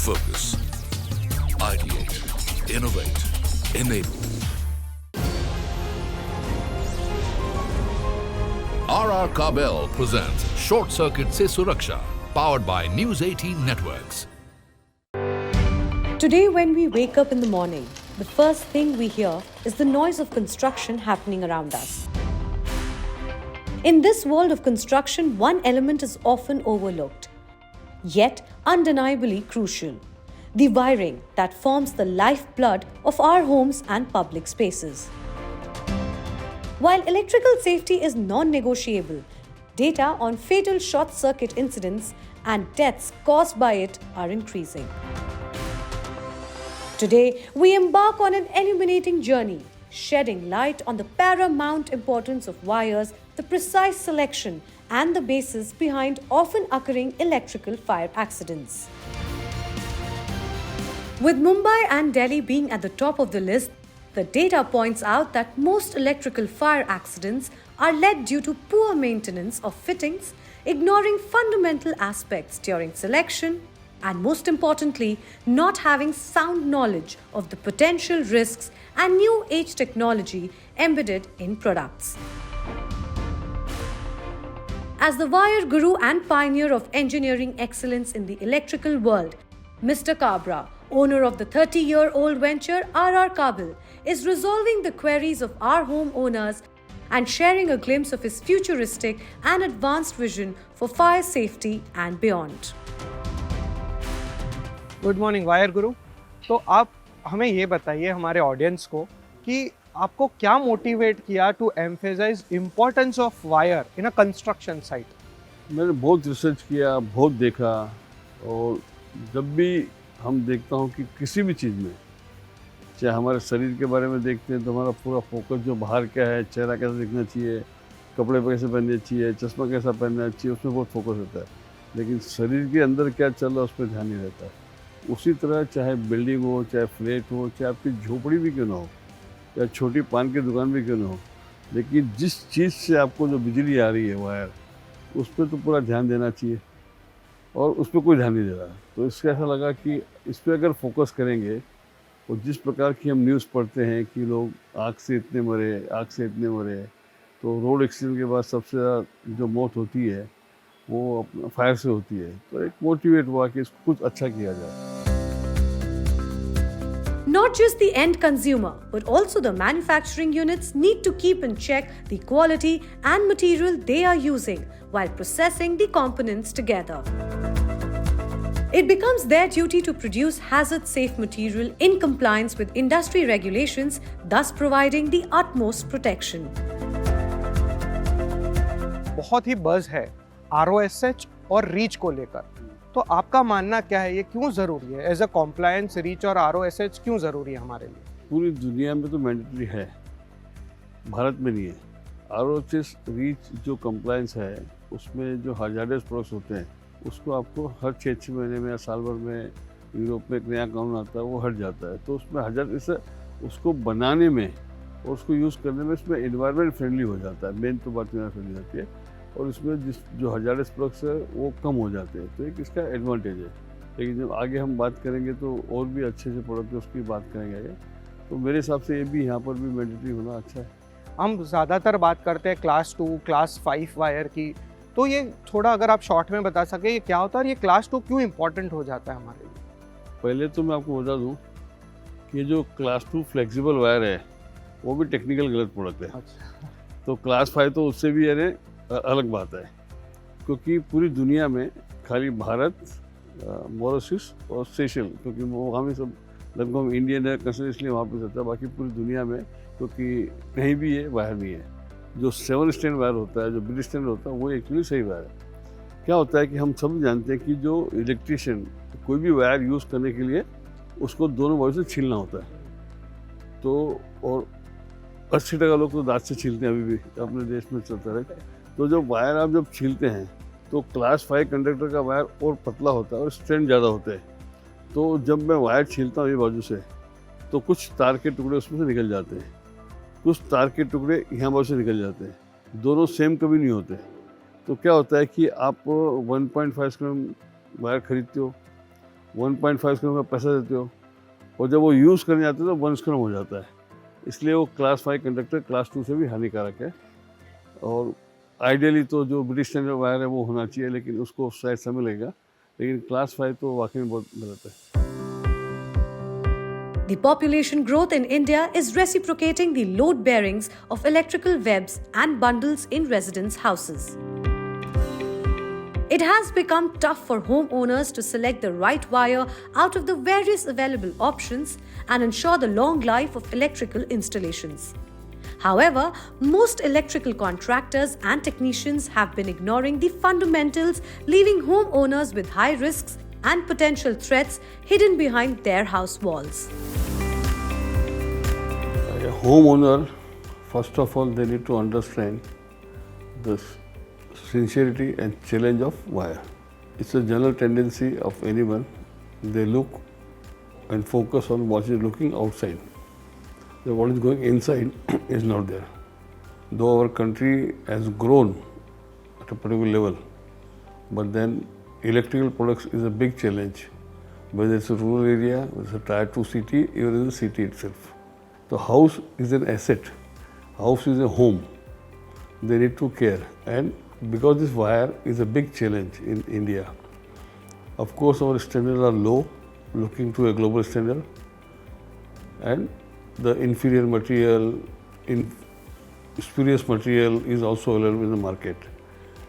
Focus. Ideate. Innovate. Enable. RR Kabel presents Short Circuit se Suraksha, powered by News18 Networks. Today, when we wake up in the morning, the first thing we hear is the noise of construction happening around us. In this world of construction, one element is often overlooked, yet undeniably crucial: the wiring that forms the lifeblood of our homes and public spaces. While electrical safety is non-negotiable, data on fatal short circuit incidents and deaths caused by it are increasing. Today, we embark on an illuminating journey, shedding light on the paramount importance of wires, the precise selection, and the basis behind often occurring electrical fire accidents. With Mumbai and Delhi being at the top of the list, the data points out that most electrical fire accidents are led due to poor maintenance of fittings, ignoring fundamental aspects during selection, and most importantly, not having sound knowledge of the potential risks and new age technology embedded in products. As the wire guru and pioneer of engineering excellence in the electrical world, Mr. Kabra, owner of the 30-year-old venture RR Kabel, is resolving the queries of our homeowners and sharing a glimpse of his futuristic and advanced vision for fire safety and beyond. Good morning wire गुरु। तो आप हमें ये बताइए, हमारे audience को, कि आपको क्या मोटिवेट किया to emphasize importance of wire in a construction site? मैंने बहुत रिसर्च किया, बहुत देखा, और जब भी हम देखता हूँ कि किसी भी चीज़ में, चाहे हमारे शरीर के बारे में देखते हैं तो हमारा पूरा फोकस जो बाहर क्या है, चेहरा कैसा दिखना चाहिए, कपड़े कैसे पहनने चाहिए, चश्मा कैसा पहनना चाहिए, उसमें बहुत फोकस होता है। लेकिन शरीर के अंदर क्या चल रहा है उस पर ध्यान नहीं रहता है। उसी तरह चाहे बिल्डिंग हो, चाहे फ्लैट हो, चाहे आपकी झोपड़ी भी क्यों ना हो, या छोटी पान की दुकान भी क्यों ना हो, लेकिन जिस चीज़ से आपको जो बिजली आ रही है वायर, उस पर तो पूरा ध्यान देना चाहिए, और उस पर कोई ध्यान नहीं दे रहा। तो इससे ऐसा लगा कि इस पर अगर फोकस करेंगे, और जिस प्रकार की हम न्यूज़ पढ़ते हैं कि लोग आग से इतने मरे, आग से इतने मरे, तो रोड एक्सीडेंट के बाद सबसे ज़्यादा जो मौत होती है वो फायर से होती है। तो एक मोटिवेट हुआ कि इसको कुछ अच्छा किया जाए। Not just the end consumer, but also the manufacturing units need to keep in check the quality and material they are using while processing the components together. It becomes their duty to produce hazard-safe material in compliance with industry regulations, thus providing the utmost protection. बहुत ही buzz है ROSH और reach को लेकर, तो आपका मानना क्या है, ये क्यों ज़रूरी है? एज अ कॉम्प्लायंस रीच और ROSH क्यों ज़रूरी है हमारे लिए? पूरी दुनिया में तो मैंडेटरी है, भारत में नहीं है। ROSH रीच जो कंप्लायंस है, उसमें जो हजार्डस प्रोडक्ट्स होते हैं उसको आपको हर 6 महीने में या साल भर में यूरोप में एक नया कानून आता है, वो हट जाता है। तो उसमें हजार्डस उसको बनाने में और उसको यूज़ करने में इसमें एनवायरनमेंट फ्रेंडली हो जाता है। मेन तो बात एनवायरनमेंट फ्रेंडली होती है, और इसमें जो हजार्डस प्रोडक्ट्स है वो कम हो जाते हैं। तो एक इसका एडवांटेज है। लेकिन जब आगे हम बात करेंगे तो और भी अच्छे से प्रोडक्ट उसकी बात करेंगे आगे। तो मेरे हिसाब से ये भी यहाँ पर भी मैंडेटरी होना अच्छा है। हम ज़्यादातर बात करते हैं क्लास 2, क्लास 5 वायर की, तो ये थोड़ा अगर आप शॉर्ट में बता सके ये क्या होता है और ये क्लास 2 क्यों इम्पोर्टेंट हो जाता है हमारे लिए? पहले तो मैं आपको बता दूँ कि ये जो क्लास 2 फ्लेक्सिबल वायर है वो भी टेक्निकल गलत प्रोडक्ट है। अच्छा। तो क्लास 5 तो उससे भी यानी अलग बात है, क्योंकि पूरी दुनिया में खाली भारत, मॉरिशस और सेशल, क्योंकि वहाँ भी सब लगभग इंडियन है कंसर्न, इसलिए वहाँ पे चलता है। बाकी पूरी दुनिया में क्योंकि कहीं भी ये वायर नहीं है। जो 7 स्टैंड वायर होता है, जो ब्रिटिश स्टैंड होता है, वो एक्चुअली सही वायर है। क्या होता है कि हम सब जानते हैं कि जो इलेक्ट्रिशियन कोई भी वायर यूज़ करने के लिए उसको दोनों वायर से छीलना होता है। तो और 80% लोग तो दांत से छीलते हैं, अभी भी अपने देश में चलता रहे। तो जो वायर आप जब छीलते हैं तो क्लास 5 कंडक्टर का वायर और पतला होता है और स्ट्रेंथ ज़्यादा होता है। तो जब मैं वायर छीलता हूँ ये बाजू से, तो कुछ तार के टुकड़े उसमें से निकल जाते हैं, कुछ तार के टुकड़े यहाँ बाजू से निकल जाते हैं, दोनों सेम कभी नहीं होते। तो क्या होता है कि आप 1.5 ग्राम वायर खरीदते हो 1.5 स्क्रम का पैसा देते हो और जब वो यूज़ करने जाते हो तो 1 स्क्रम हो जाता है। इसलिए वो क्लास 5 कंडक्टर क्लास 2 से भी हानिकारक है। और आइडियली तो जो ब्रिटिश स्टैंडर्ड वायर है वो होना चाहिए, लेकिन उसको शायद समय लगेगा, लेकिन क्लास 5 तो वाकई में बहुत गलत है। The population growth in India is reciprocating the load bearings of electrical webs and bundles in residence houses. It has become tough for homeowners to select the right wire out of the various available options and ensure the long life of electrical installations. However, most electrical contractors and technicians have been ignoring the fundamentals, leaving homeowners with high risks and potential threats hidden behind their house walls. A homeowner, first of all, they need to understand the sincerity and challenge of wire. It's a general tendency of anyone. They look and focus on what is looking outside. So what is going inside is not there. Though our country has grown at a particular level, but then electrical products is a big challenge. Whether it's a rural area, whether it's a tier 2 city, even in the city itself. The house is an asset. House is a home. They need to care. And because this wire is a big challenge in India, of course our standards are low, looking to a global standard. And the inferior material, spurious material is also available in the market.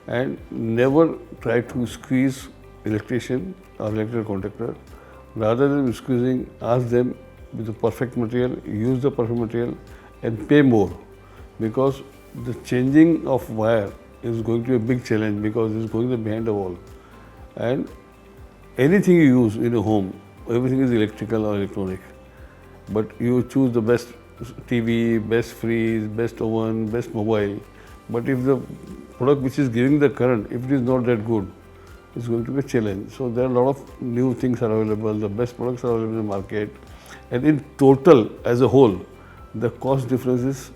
And never try to squeeze electrician or electrical contractor. Rather than squeezing, ask them with the perfect material, use the perfect material and pay more, because the changing of wire is going to be a big challenge, because it's going behind the wall. And anything you use in a home, everything is electrical or electronic. But you choose the best TV, best fridge, best oven, best mobile. But if the product which is giving the current, if it is not that good, it's going to be a challenge. So there are a lot of new things are available, the best products are available in the market. And in total, as a whole, the cost difference is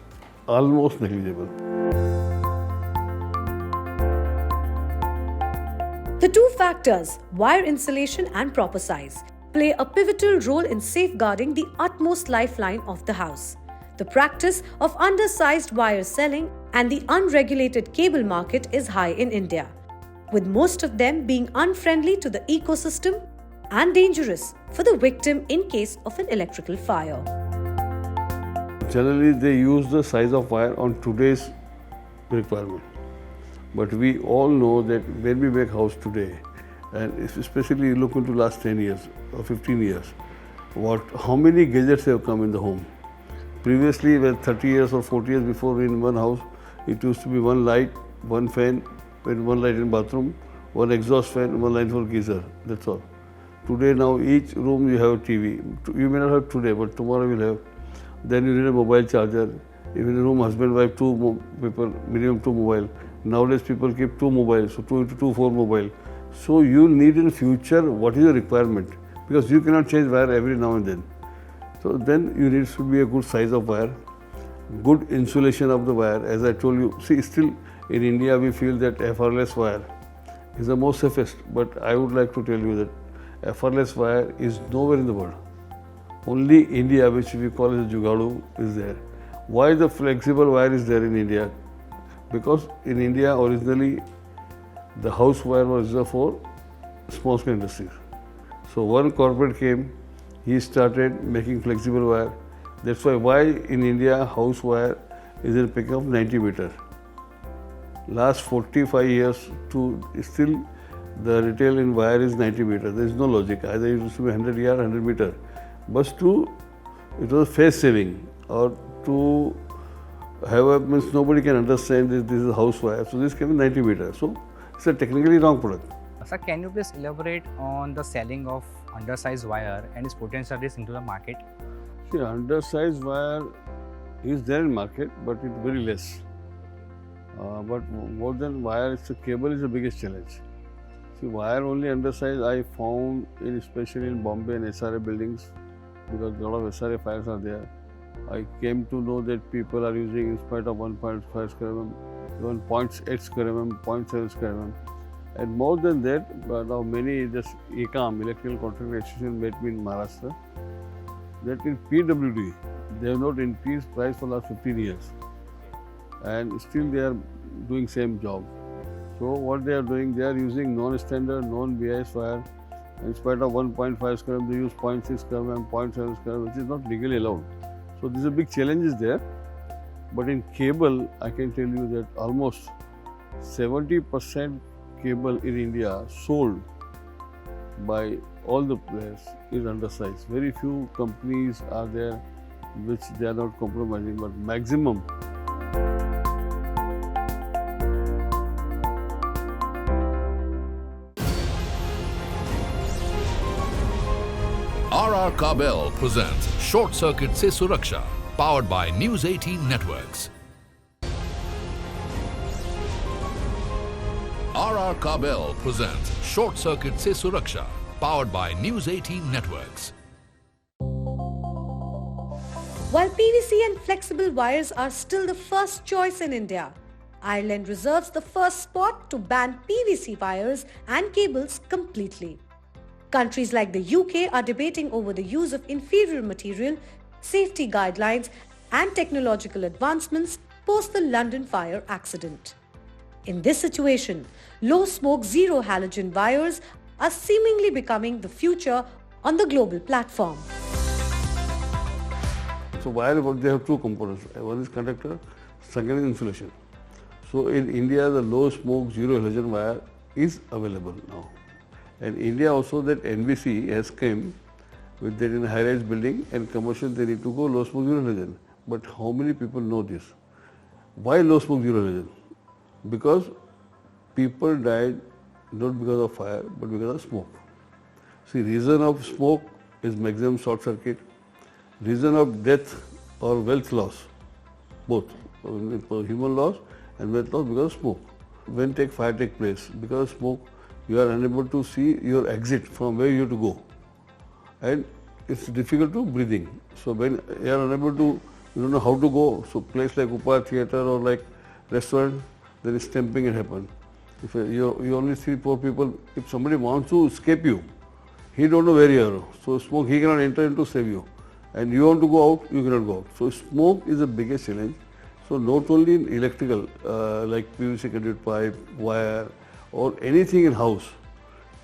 almost negligible. The two factors, wire insulation and proper size, play a pivotal role in safeguarding the utmost lifeline of the house. The practice of undersized wire selling and the unregulated cable market is high in India, with most of them being unfriendly to the ecosystem and dangerous for the victim in case of an electrical fire. Generally, they use the size of wire on today's requirement. But we all know that when we make house today, and especially look into last 10 years or 15 years, how many gadgets have come in the home. Previously, when 30 years or 40 years before in one house, it used to be one light, one fan, and one light in bathroom, one exhaust fan, one line for geyser, that's all. Today now each room you have a TV. You may not have today, but tomorrow you will have. Then you need a mobile charger. Even in a room, husband, wife, two people, minimum 2 mobile. Nowadays people keep 2 mobiles, so 2 into 2, 4 mobile. So you need in future what is your requirement, because you cannot change wire every now and then. So then you need to be a good size of wire, good insulation of the wire. As I told you, see, still in India we feel that FR-less wire is the most safest, but I would like to tell you that FR-less wire is nowhere in the world. Only India, which we call as Jugaadu, is there. Why the flexible wire is there in India? Because in India originally the house wire was reserved for small scale industries. So one corporate came, he started making flexible wire. That's why in India house wire is in picking up 90 meter. Last 45 years to still the retail in wire is 90 meter. There is no logic. Either it used to be 100 yard, 100 meter. But it was face saving, or to have a, means nobody can understand this is a house wire. So this came in 90 meter. So it's a technically wrong product. Sir, can you please elaborate on the selling of undersized wire and its potential risk into the market? See, undersized wire is there in market, but it's very less. But more than wire, it's a cable is the biggest challenge. See, wire only undersized I found especially in Bombay and SRA buildings, because a lot of SRA fires are there. I came to know that people are using in spite of 1.5 square mm, even 0.8 square mm, 0.7 square mm. And more than that, now many this ECAM, Electrical Contractor Association, met me in Maharashtra, that in PWD, they have not increased price for the last 15 years. And still they are doing same job. So what they are doing, they are using non-standard, non-BIS wire. In spite of 1.5 scrum, they use 0.6 scrum and 0.7 scrum, which is not legally allowed. So this is a big challenge is there. But in cable, I can tell you that almost 70% cable in India sold by all the players is undersized. Very few companies are there which they are not compromising, but maximum. RR Kabel presents Short Circuit Se Suraksha, powered by News18 Networks. RR Kabel presents Short Circuit Se Suraksha, powered by News18 Networks. While PVC and flexible wires are still the first choice in India, Ireland reserves the first spot to ban PVC wires and cables completely. Countries like the UK are debating over the use of inferior material, safety guidelines, and technological advancements post the London fire accident. In this situation, low-smoke zero halogen wires are seemingly becoming the future on the global platform. So wire, they have two components. One is conductor, second is insulation. So in India, the low smoke zero halogen wire is available now. And India also, that NBC has come with that in a high-rise building and commercial they need to go low smoke zero halogen. But how many people know this? Why low smoke zero halogen? Because people died not because of fire but because of smoke. See, reason of smoke is maximum short circuit. Reason of death or wealth loss, both human loss and wealth loss because of smoke. When fire takes place, because of smoke, you are unable to see your exit from where you have to go, and it's difficult to breathing. So when you are unable to, you don't know how to go. So place like Upar theatre or like restaurant, there is stamping and happen. If you only see poor people, if somebody wants to escape you, he don't know where you are. So smoke, he cannot enter in to save you. And you want to go out, you cannot go out. So smoke is the biggest challenge. So not only in electrical, like PVC conduit pipe, wire, or anything in house,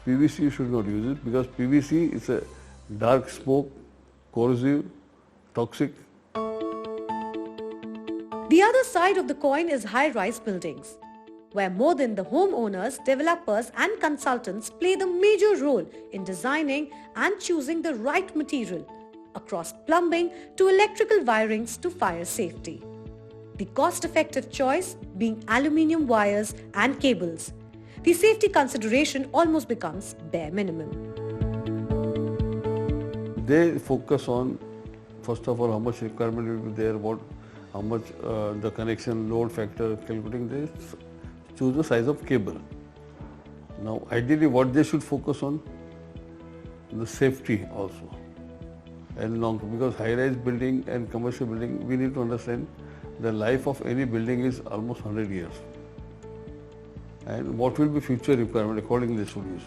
PVC you should not use it because PVC is a dark smoke, corrosive, toxic. The other side of the coin is high-rise buildings, where more than the homeowners, developers and consultants play the major role in designing and choosing the right material, across plumbing to electrical wirings to fire safety. The cost-effective choice being aluminium wires and cables. The safety consideration almost becomes bare minimum. They focus on, first of all, how much requirement will be there, how much the connection load factor calculating. They choose the size of cable. Now, ideally, what they should focus on, the safety also, and long, because high-rise building and commercial building, we need to understand the life of any building is almost 100 years. And what will be future requirement accordingly they should use.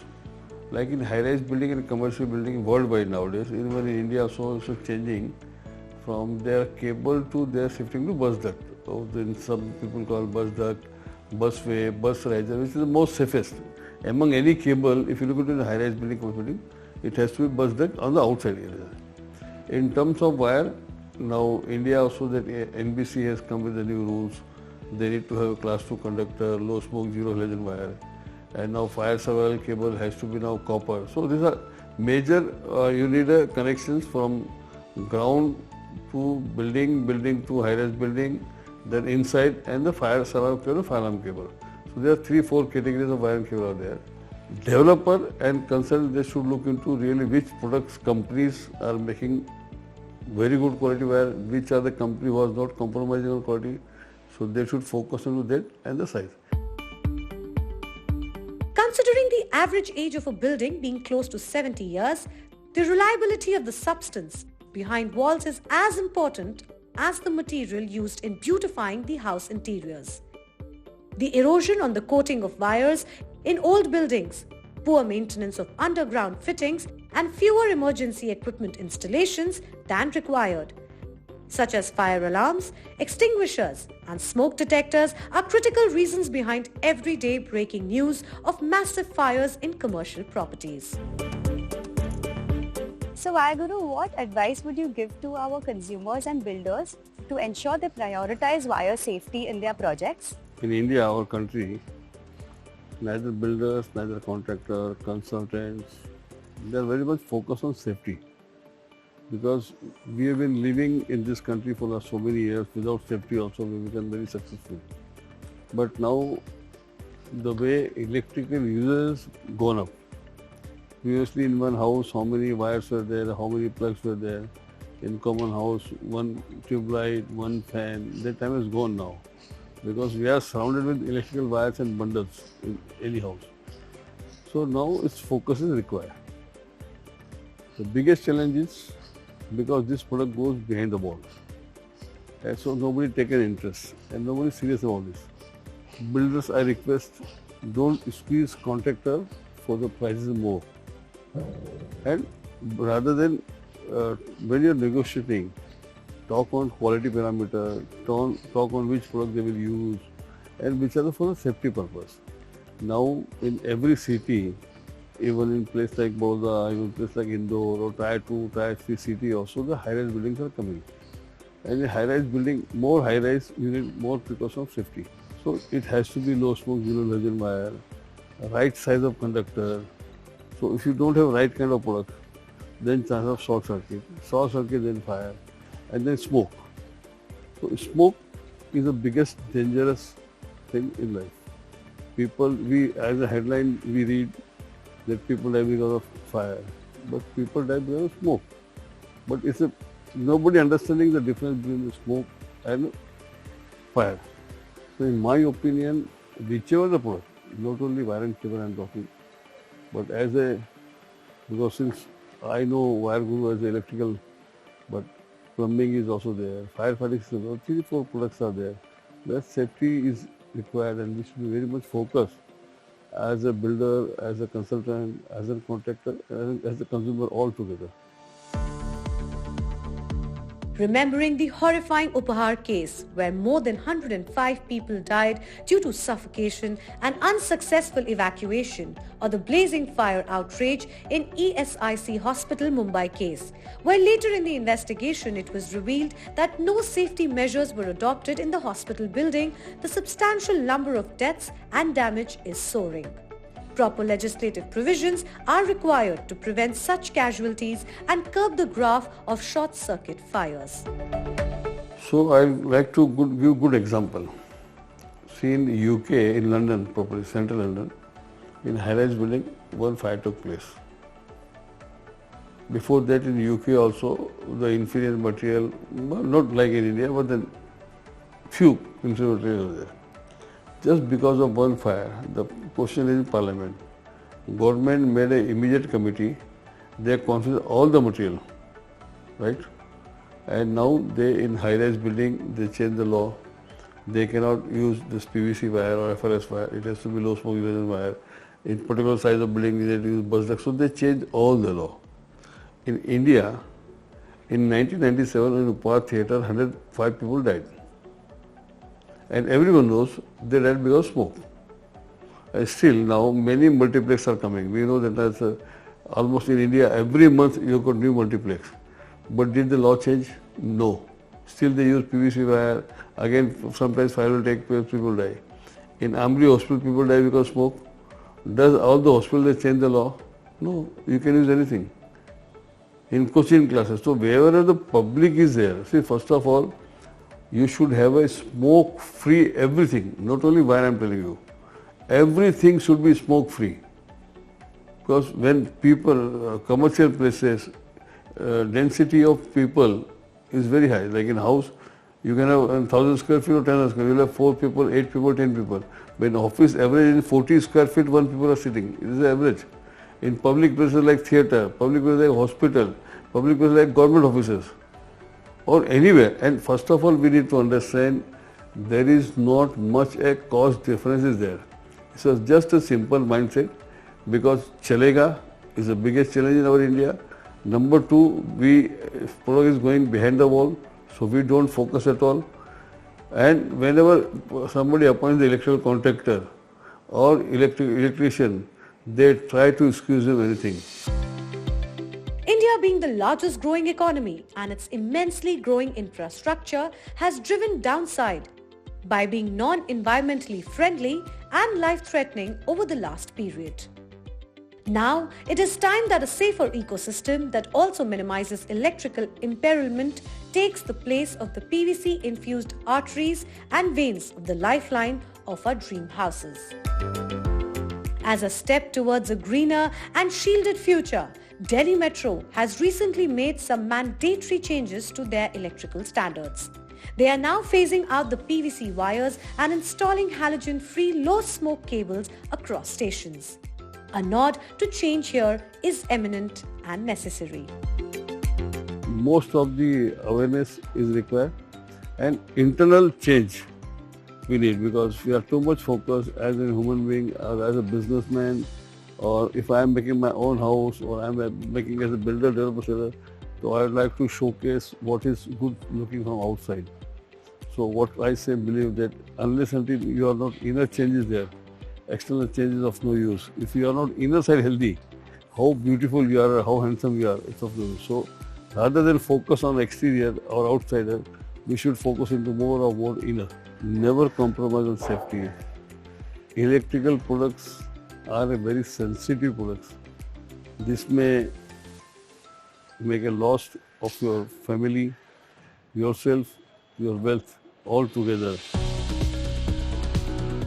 Like in high-rise building and commercial building worldwide nowadays, even in India also changing from their cable to their shifting to bus duct. So then some people call bus duct, busway, bus riser, which is the most safest. Among any cable, if you look at the high-rise building, commercial building, it has to be bus duct on the outside area. In terms of wire, now India also that NBC has come with the new rules. They need to have a class 2 conductor, low smoke, zero halogen wire. And now fire survival cable has to be now copper. So these are major, you need a connections from ground to building, building to high-rise building, then inside and the fire survival cable, fire alarm cable. So there are 3-4 categories of wire and cable out there. Developer and consultant, they should look into really which products companies are making very good quality wire, which are the company who are not compromising on quality. So they should focus on that and the size. Considering the average age of a building being close to 70 years, the reliability of the substance behind walls is as important as the material used in beautifying the house interiors. The erosion on the coating of wires in old buildings, poor maintenance of underground fittings, and fewer emergency equipment installations than required, such as fire alarms, extinguishers, and smoke detectors are critical reasons behind everyday breaking news of massive fires in commercial properties. So, Guru, what advice would you give to our consumers and builders to ensure they prioritize wire safety in their projects? In India, our country, neither builders, neither contractor, consultants, they are very much focused on safety. Because we have been living in this country for so many years without safety also, we become very successful. But now, the way electrical users gone up. Previously in one house, how many wires were there, how many plugs were there. In common house, one tube light, one fan. That time is gone now. Because we are surrounded with electrical wires and bundles in any house. So now its focus is required. The biggest challenge is because this product goes behind the wall. And so nobody take an interest and nobody is serious about this. Builders, I request, don't squeeze contractor for the prices more. And rather than when you are negotiating, talk on quality parameter, talk on which product they will use and which are for the safety purpose. Now in every city, even in place like Baroda, even place like Indore or Tier 2, Tier 3 city also, the high-rise buildings are coming. And in high-rise building, more high-rise, you need more precaution of safety. So it has to be low smoke, zero lesion wire, right size of conductor. So if you don't have right kind of product, then chance of short circuit, then fire, and then smoke. So smoke is the biggest dangerous thing in life. People, as a headline, we read that people die because of fire, but people die because of smoke. But it's nobody understanding the difference between the smoke and fire. So in my opinion, whichever the product, not only wire and cable I am talking, but because since I know Wire Guru as electrical, but plumbing is also there, firefighting is also, 3-4 products are there. That safety is required and we should be very much focused as a builder, as a consultant, as a contractor, as a consumer all together. Remembering the horrifying Upahar case where more than 105 people died due to suffocation and unsuccessful evacuation, or the blazing fire outrage in ESIC Hospital Mumbai case, where later in the investigation it was revealed that no safety measures were adopted in the hospital building, the substantial number of deaths and damage is soaring. Proper legislative provisions are required to prevent such casualties and curb the graph of short-circuit fires. So I would like to give good example. See in UK, in London, properly central London, in high-rise building, one fire took place. Before that in UK also, the inferior material, not like in India, but then few inferior materials were there. Just because of one fire, the question is in Parliament. Government made an immediate committee, they confiscated all the material, right? And now they in high-rise building, they change the law. They cannot use this PVC wire or FRS wire, it has to be low smoke evasion wire. In particular size of building, they have to use bus duct. So they changed all the law. In India, in 1997 in Upahar theatre, 105 people died. And everyone knows they died because of smoke. And still now many multiplex are coming. We know that that's almost in India every month you got new multiplex. But did the law change? No. Still they use PVC wire. Again sometimes fire will take place, people die. In Amri hospital people die because of smoke. Does all the hospital they change the law? No. You can use anything. In coaching classes. So wherever the public is there, see first of all, you should have a smoke-free everything, not only wire I am telling you. Everything should be smoke-free. Because when people, commercial places, density of people is very high. Like in house, you can have 1,000 square feet or 10,000 square feet. You will have 4 people, 8 people, 10 people. When office average in 40 square feet, 1 people are sitting. It is the average. In public places like theatre, public places like hospital, public places like government offices, or anywhere. And first of all, we need to understand there is not much a cost difference is there. So just a simple mindset, because chalega is the biggest challenge in our India. Number two, product is going behind the wall, so we don't focus at all. And whenever somebody appoints the electrical contractor or electrician, they try to excuse him anything. India being the largest growing economy and its immensely growing infrastructure has driven downside by being non-environmentally friendly and life-threatening over the last period. Now, it is time that a safer ecosystem that also minimizes electrical imperilment takes the place of the PVC-infused arteries and veins of the lifeline of our dream houses. As a step towards a greener and shielded future, Delhi Metro has recently made some mandatory changes to their electrical standards. They are now phasing out the PVC wires and installing halogen-free low-smoke cables across stations. A nod to change here is eminent and necessary. Most of the awareness is required and internal change we need, because we are too much focused as a human being or as a businessman, or if I am making my own house or I am making as a builder, developer, seller, so I would like to showcase what is good looking from outside. So what I say, believe that unless until you are not inner changes there, external changes of no use. If you are not inner side healthy, how beautiful you are, how handsome you are, it's of no use. So rather than focus on exterior or outsider, we should focus into more of more inner. Never compromise on safety. Electrical products are a very sensitive products. This may make a loss of your family, yourself, your wealth all together.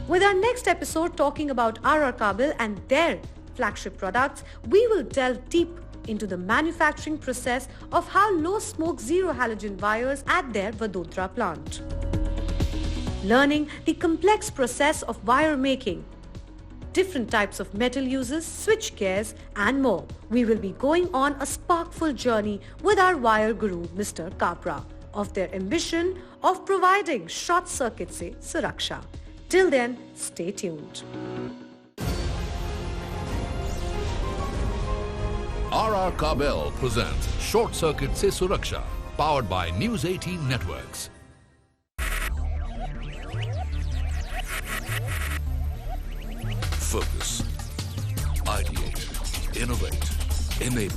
With our next episode talking about RR Kabel and their flagship products, we will delve deep into the manufacturing process of how low-smoke zero halogen wires at their Vadodara plant. Learning the complex process of wire making, different types of metal uses, switch gears and more. We will be going on a sparkful journey with our wire guru Mr. Kapra of their ambition of providing short circuit se Suraksha. Till then, stay tuned. RR Kabel presents Short Circuit Se Suraksha, powered by News18 Networks. Focus, ideate, innovate, enable.